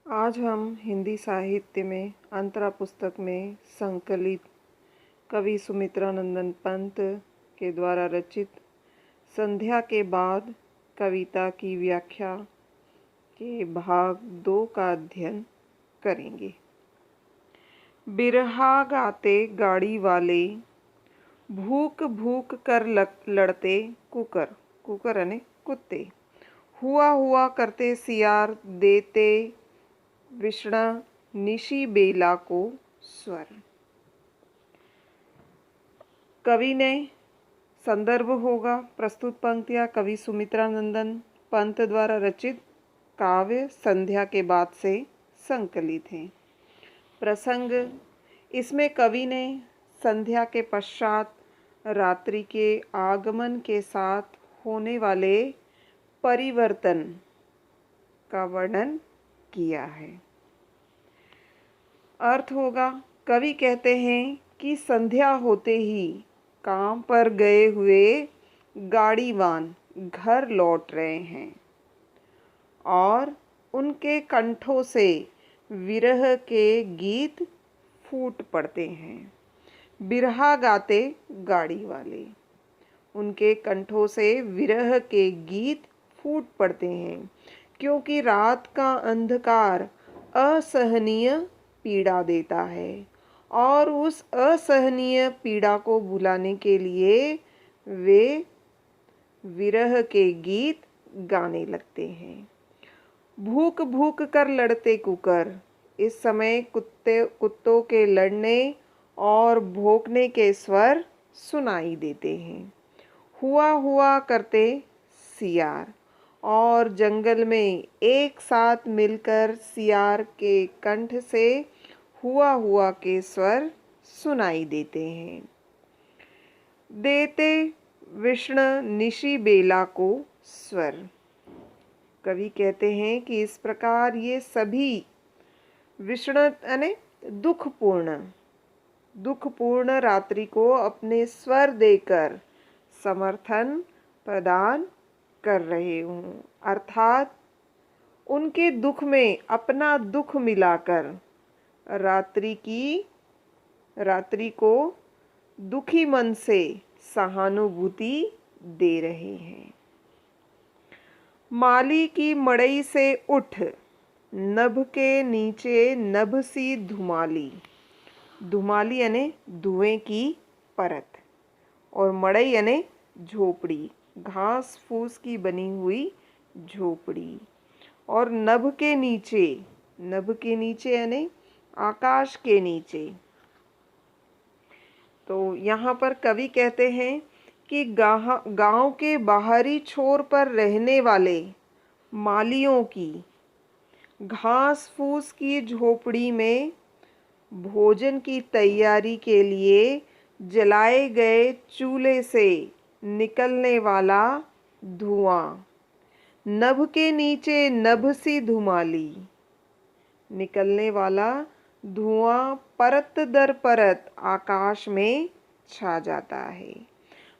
आज हम हिंदी साहित्य में अंतरा पुस्तक में संकलित कवि सुमित्रानंदन पंत के द्वारा रचित संध्या के बाद कविता की व्याख्या के भाग 2 का अध्ययन करेंगे। बिरहा गाते गाड़ी वाले, भूख भूख कर लड़ते कुकर, कुकर यानी कुत्ते, हुआ हुआ करते सियार, देते विष्णा निशी बेला को स्वर। कवि ने संदर्भ होगा प्रस्तुत पंक्तियां कवि सुमित्रानंदन पंत द्वारा रचित काव्य संध्या के बाद से संकलित हैं। प्रसंग, इसमें कवि ने संध्या के पश्चात रात्रि के आगमन के साथ होने वाले परिवर्तन का वर्णन किया है। अर्थ होगा, कवि कहते हैं कि संध्या होते ही काम पर गए हुए गाड़ीवान घर लौट रहे हैं और उनके कंठों से विरह के गीत फूट पड़ते हैं। बिरहा गाते गाड़ी वाले, उनके कंठों से विरह के गीत फूट पड़ते हैं, क्योंकि रात का अंधकार असहनीय पीड़ा देता है और उस असहनीय पीड़ा को भुलाने के लिए वे विरह के गीत गाने लगते हैं। भूख भूख कर लड़ते कुकर, इस समय कुत्तों के लड़ने और भौंकने के स्वर सुनाई देते हैं। हुआ हुआ करते सियार, और जंगल में एक साथ मिलकर सियार के कंठ से हुआ हुआ के स्वर सुनाई देते हैं। देते विष्णु निशी बेला को स्वर। कवि कहते हैं कि इस प्रकार ये सभी विष्णु यानी दुखपूर्ण रात्रि को अपने स्वर देकर समर्थन प्रदान कर रहे हूँ, अर्थात उनके दुख में अपना दुख मिलाकर रात्रि को दुखी मन से सहानुभूति दे रहे हैं। माली की मड़ई से उठ, नभ के नीचे नभ सी धुमाली, धुमाली यानी धुएं की परत, और मड़ई यानी झोपड़ी, घास फूस की बनी हुई झोपड़ी, और नभ के नीचे यानी आकाश के नीचे। तो यहाँ पर कवि कहते हैं कि गांव के बाहरी छोर पर रहने वाले मालियों की घास फूस की झोपड़ी में भोजन की तैयारी के लिए जलाए गए चूल्हे से निकलने वाला धुआं, नभ के नीचे नभ सी धुमाली, निकलने वाला धुआं परत दर परत आकाश में छा जाता है।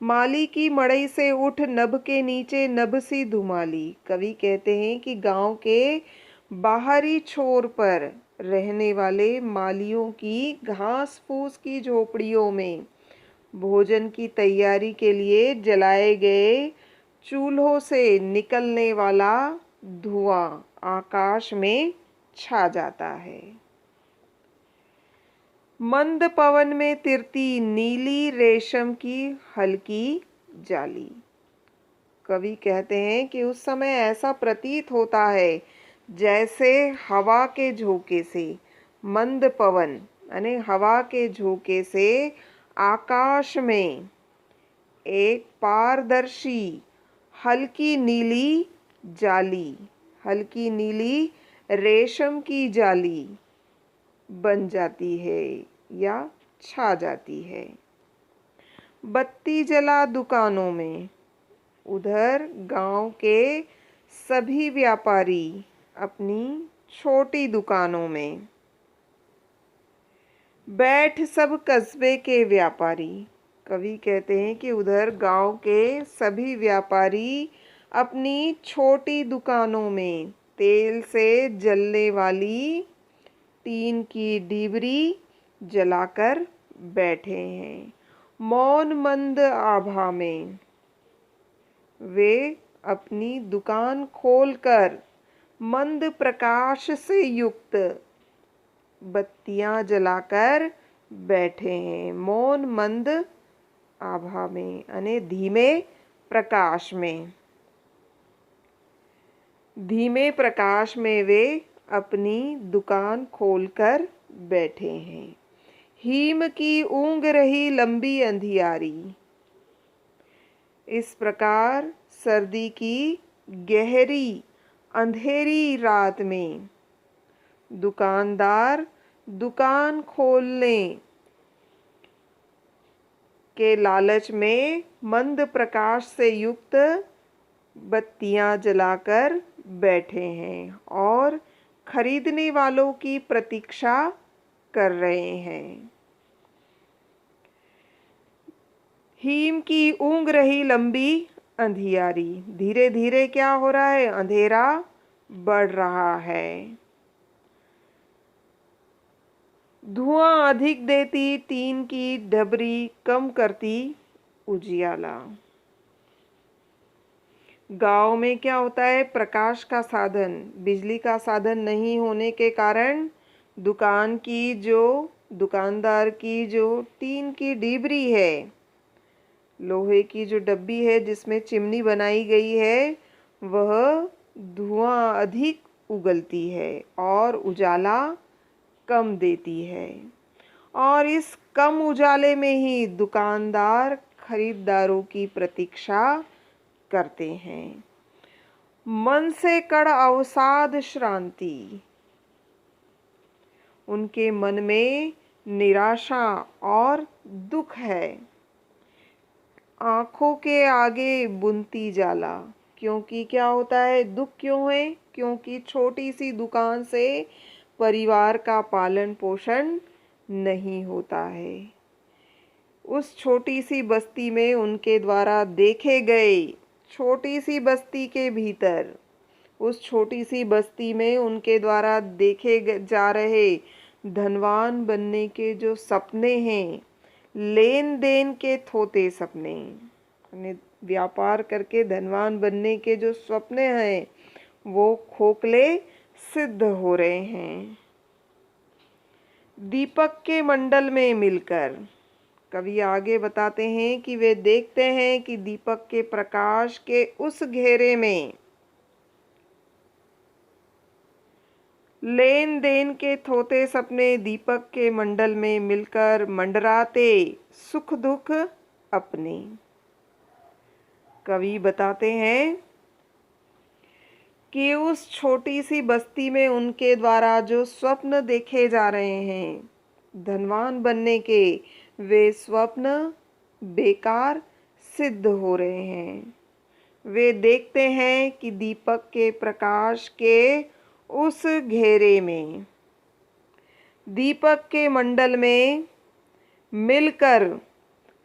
माली की मड़ई से उठ, नभ के नीचे नभ सी धुमाली। कवि कहते हैं कि गांव के बाहरी छोर पर रहने वाले मालियों की घास फूस की झोपड़ियों में भोजन की तैयारी के लिए जलाए गए चूल्हों से निकलने वाला धुआं आकाश में छा जाता है। मंद पवन में तिरती नीली रेशम की हल्की जाली। कवि कहते हैं कि उस समय ऐसा प्रतीत होता है जैसे हवा के झोंके से, मंद पवन यानी हवा के झोंके से आकाश में एक पारदर्शी हल्की नीली जाली, हल्की नीली रेशम की जाली बन जाती है या छा जाती है। बत्ती जला दुकानों में, उधर गांव के सभी व्यापारी अपनी छोटी दुकानों में, बैठ सब कस्बे के व्यापारी। कवि कहते हैं कि उधर गांव के सभी व्यापारी अपनी छोटी दुकानों में तेल से जलने वाली टीन की डिबरी जलाकर बैठे हैं। मौन मंद आभा में वे अपनी दुकान खोलकर मंद प्रकाश से युक्त बत्तियां जलाकर बैठे हैं। मौन मंद आभा में यानी धीमे प्रकाश में। धीमे प्रकाश में वे अपनी दुकान खोलकर बैठे हैं। हीम की ऊँग रही लंबी अंधियारी। इस प्रकार सर्दी की गहरी अंधेरी रात में दुकानदार दुकान खोलने के लालच में मंद प्रकाश से युक्त बत्तियां जलाकर बैठे हैं और खरीदने वालों की प्रतीक्षा कर रहे हैं। हीम की ऊँग रही लंबी अंधियारी। धीरे धीरे क्या हो रहा है? अंधेरा बढ़ रहा है। धुआं अधिक देती टीन की डबरी कम करती उजियाला। गांव में क्या होता है? प्रकाश का साधन, बिजली का साधन नहीं होने के कारण दुकानदार की जो टीन की डिबरी है, लोहे की जो डब्बी है जिसमें चिमनी बनाई गई है, वह धुआं अधिक उगलती है और उजाला कम देती है। और इस कम उजाले में ही दुकानदार खरीदारों की प्रतीक्षा करते हैं। मन से कड़ अवसाद श्रांति। उनके मन में निराशा और दुख है। आंखों के आगे बुनती जाला। क्योंकि क्या होता है? दुख क्यों है? क्योंकि छोटी सी दुकान से परिवार का पालन पोषण नहीं होता है। उस छोटी सी बस्ती में उनके द्वारा देखे गए, छोटी सी बस्ती के भीतर, उस छोटी सी बस्ती में उनके द्वारा देखे जा रहे धनवान बनने के जो सपने हैं, लेन देन के थोते सपने, यानी व्यापार करके धनवान बनने के जो सपने हैं, वो खोखले सिद्ध हो रहे हैं। दीपक के मंडल में मिलकर, कवि आगे बताते हैं कि वे देखते हैं कि दीपक के प्रकाश के उस घेरे में लेन देन के थोते सपने दीपक के मंडल में मिलकर मंडराते सुख दुख अपने। कवि बताते हैं कि उस छोटी सी बस्ती में उनके द्वारा जो स्वप्न देखे जा रहे हैं धनवान बनने के, वे स्वप्न बेकार सिद्ध हो रहे हैं। वे देखते हैं कि दीपक के प्रकाश के उस घेरे में, दीपक के मंडल में मिलकर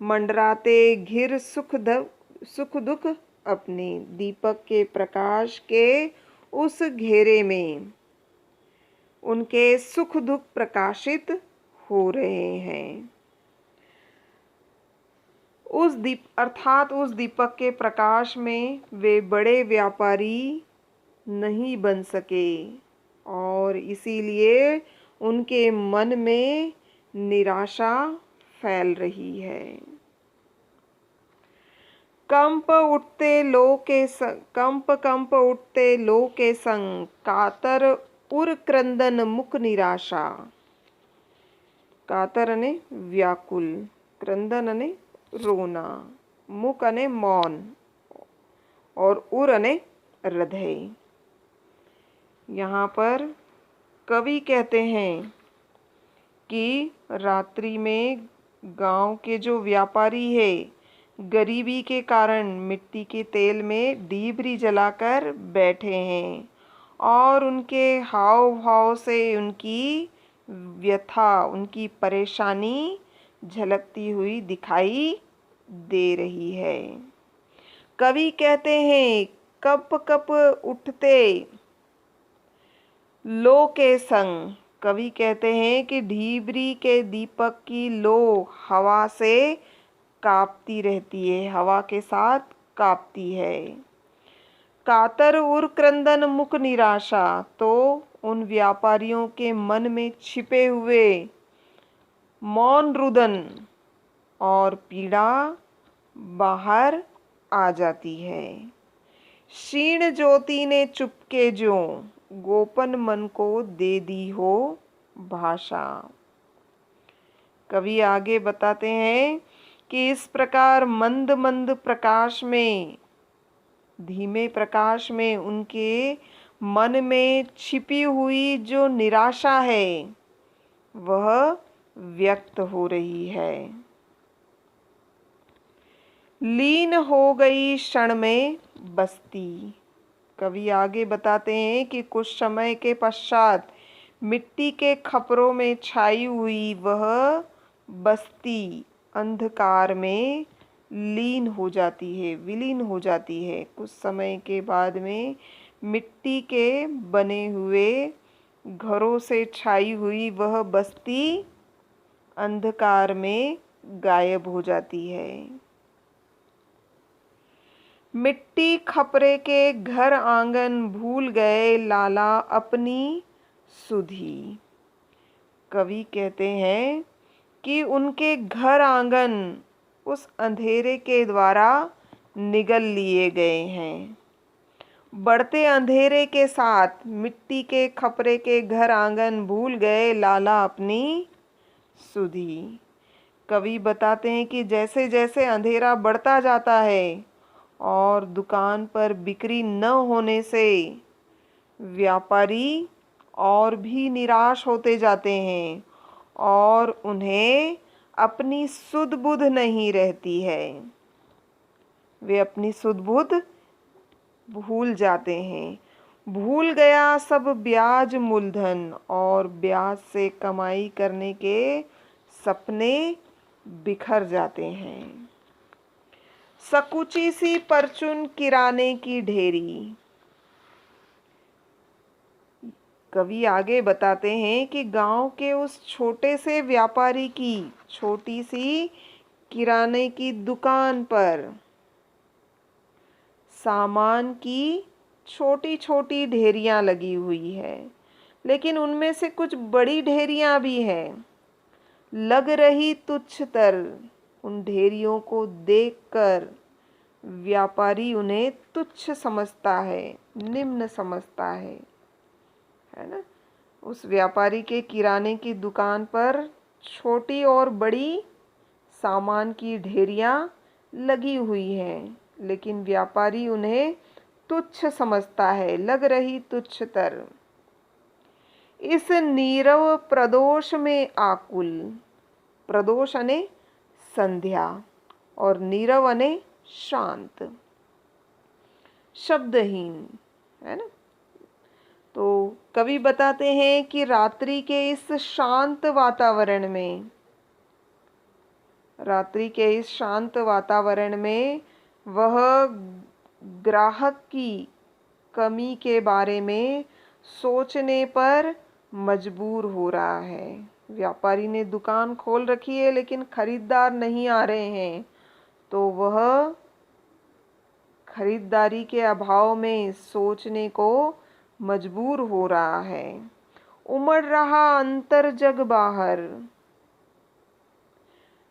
मंडराते घिर सुख दुख अपने। दीपक के प्रकाश के उस घेरे में उनके सुख दुख प्रकाशित हो रहे हैं। उस दीपक के प्रकाश में वे बड़े व्यापारी नहीं बन सके और इसीलिए उनके मन में निराशा फैल रही है। कंप उठते लो के संग कातर उर क्रंदन मुख निराशा। कातर अने व्याकुल, क्रंदन अने रोना, मुख अने मौन और उर अने हृदय। यहाँ पर कवि कहते हैं कि रात्रि में गांव के जो व्यापारी है, गरीबी के कारण मिट्टी के तेल में डीबरी जलाकर बैठे हैं और उनके हाव भाव से उनकी व्यथा, उनकी परेशानी झलकती हुई दिखाई दे रही है। कवि कहते हैं कप कप उठते लो के संग कवि कहते हैं कि ढीबरी के दीपक की लो हवा से कांपती रहती है, हवा के साथ कांपती है। कातर उर क्रंदन मुख निराशा, तो उन व्यापारियों के मन में छिपे हुए मौन रुदन और पीड़ा बाहर आ जाती है। क्षीण ज्योति ने चुपके जो गोपन मन को दे दी हो भाषा। कवि आगे बताते हैं कि इस प्रकार मंद मंद प्रकाश में, धीमे प्रकाश में उनके मन में छिपी हुई जो निराशा है वह व्यक्त हो रही है। लीन हो गई क्षण में बस्ती। कवि आगे बताते हैं कि कुछ समय के पश्चात मिट्टी के खपरों में छाई हुई वह बस्ती अंधकार में लीन हो जाती है, विलीन हो जाती है। कुछ समय के बाद में मिट्टी के बने हुए घरों से छाई हुई वह बस्ती अंधकार में गायब हो जाती है। मिट्टी खपरे के घर आंगन भूल गए लाला अपनी सुधी। कवि कहते हैं कि उनके घर आंगन उस अंधेरे के द्वारा निगल लिए गए हैं। बढ़ते अंधेरे के साथ मिट्टी के खपरे के घर आंगन भूल गए लाला अपनी सुधी। कवि बताते हैं कि जैसे जैसे अंधेरा बढ़ता जाता है और दुकान पर बिक्री न होने से व्यापारी और भी निराश होते जाते हैं और उन्हें अपनी सुध बुध नहीं रहती है। वे अपनी सुध बुध भूल जाते हैं। भूल गया सब ब्याज मूलधन, और ब्याज से कमाई करने के सपने बिखर जाते हैं। सकुची सी परचून किराने की ढेरी। कवि आगे बताते हैं कि गांव के उस छोटे से व्यापारी की छोटी सी किराने की दुकान पर सामान की छोटी छोटी ढेरियां लगी हुई है, लेकिन उनमें से कुछ बड़ी ढेरियां भी हैं। लग रही तुच्छतर, उन ढेरियों को देखकर व्यापारी उन्हें तुच्छ समझता है, निम्न समझता है ना। उस व्यापारी के किराने की दुकान पर छोटी और बड़ी सामान की ढेरियां लगी हुई हैं, लेकिन व्यापारी उन्हें तुच्छ समझता है, लग रही तुच्छतर। इस नीरव प्रदोष में आकुल, प्रदोष अने संध्या और नीरव अने शांत, शब्दहीन, है ना। तो कवि बताते हैं कि रात्रि के इस शांत वातावरण में, रात्रि के इस शांत वातावरण में वह ग्राहक की कमी के बारे में सोचने पर मजबूर हो रहा है। व्यापारी ने दुकान खोल रखी है लेकिन खरीदार नहीं आ रहे हैं, तो वह खरीदारी के अभाव में सोचने को मजबूर हो रहा है। उमड़ रहा अंतर जग बाहर,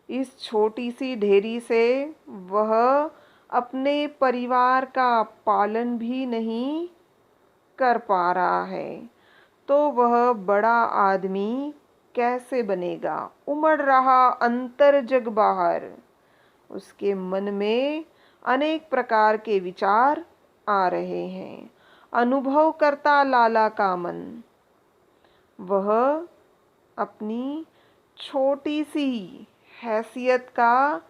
इस छोटी सी ढेरी से वह अपने परिवार का पालन भी नहीं कर पा रहा है, तो वह बड़ा आदमी कैसे बनेगा। उमड़ रहा अंतर जग बाहर, उसके मन में अनेक प्रकार के विचार आ रहे हैं। अनुभव करता लाला का मन, वह अपनी छोटी सी हैसियत का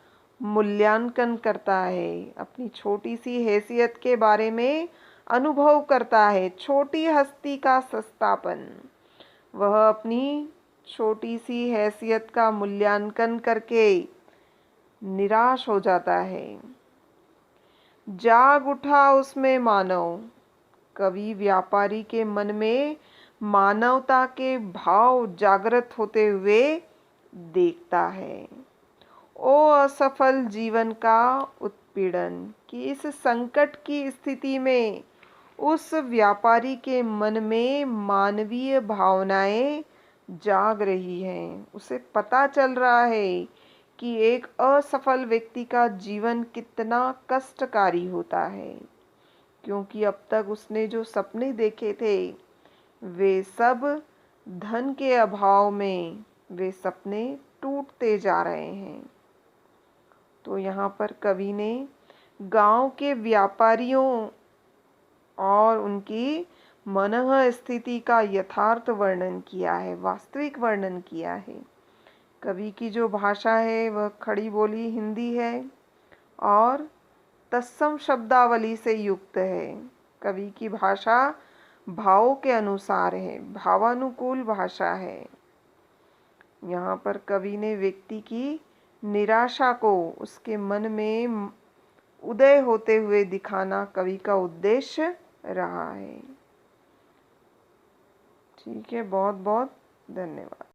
मूल्यांकन करता है, अपनी छोटी सी हैसियत के बारे में अनुभव करता है। छोटी हस्ती का सस्तापन, वह अपनी छोटी सी हैसियत का मूल्यांकन करके निराश हो जाता है। जाग उठा उसमें मानव, कवि व्यापारी के मन में मानवता के भाव जागृत होते हुए देखता है। ओ असफल जीवन का उत्पीड़न, कि इस संकट की स्थिति में उस व्यापारी के मन में मानवीय भावनाएं जाग रही हैं। उसे पता चल रहा है कि एक असफल व्यक्ति का जीवन कितना कष्टकारी होता है, क्योंकि अब तक उसने जो सपने देखे थे वे सब धन के अभाव में वे सपने टूटते जा रहे हैं। तो यहाँ पर कवि ने गांव के व्यापारियों और उनकी मनः स्थिति का यथार्थ वर्णन किया है, वास्तविक वर्णन किया है। कवि की जो भाषा है वह खड़ी बोली हिंदी है और तत्सम शब्दावली से युक्त है। कवि की भाषा भावों के अनुसार है, भावानुकूल भाषा है। यहाँ पर कवि ने व्यक्ति की निराशा को उसके मन में उदय होते हुए दिखाना कवि का उद्देश्य रहा है। ठीक है, बहुत बहुत धन्यवाद।